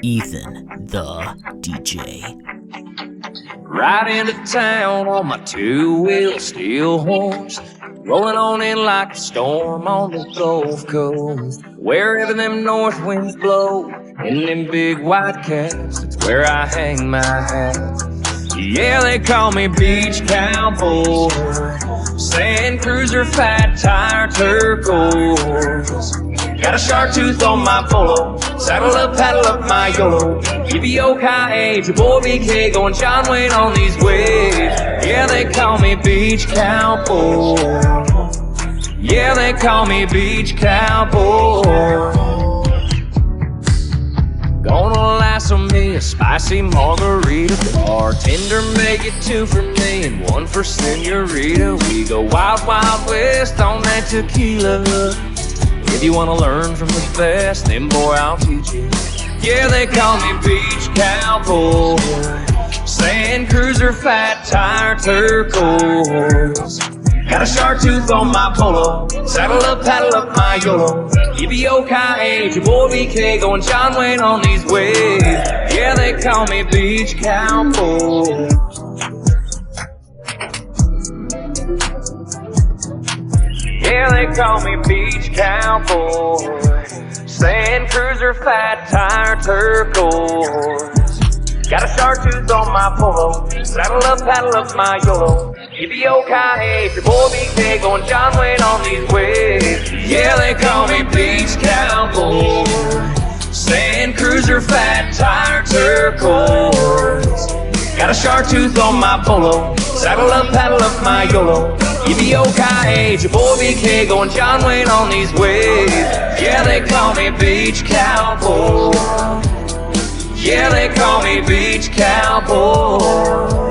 Ethan the DJ. Right into town on my two-wheel steel horse, rolling on in like a storm on the Gulf Coast. Wherever them north winds blow, in them big white caps, that's where I hang my hat. Yeah, they call me Beach Cowboy, sand cruiser, fat tire, turquoise. Got a shark tooth on my polo, saddle up, paddle up my YOLO. EBOKA, your boy BK, going John Wayne on these waves. Yeah, they call me Beach Cowboy. Yeah, they call me Beach Cowboy. Gonna lasso me a spicy margarita. Bartender, make it 2 for me and 1 for senorita. We go wild, wild west on that tequila. If you wanna learn from the best, then boy, I'll teach you. Yeah, they call me Beach Cowboy, sand cruiser, fat tire, turquoise. Got a shark tooth on my polo, saddle up, paddle up my YOLO. EBOKA, your boy BK, going John Wayne on these waves. Yeah, they call me Beach Cowboy. Yeah, they call me Beach Cowboy, sand cruiser, fat tire, turquoise. Got a shark tooth on my polo, saddle up, paddle up my YOLO. EBOKA, your boy BK, going John Wayne on these waves. Yeah, they call me Beach Cowboy, sand cruiser, fat tire, turquoise. Got a shark tooth on my polo, saddle up, paddle up my YOLO. EBOKA, your boy BK, going John Wayne on these waves. Yeah, they call me Beach Cowboy. Yeah, they call me Beach Cowboy.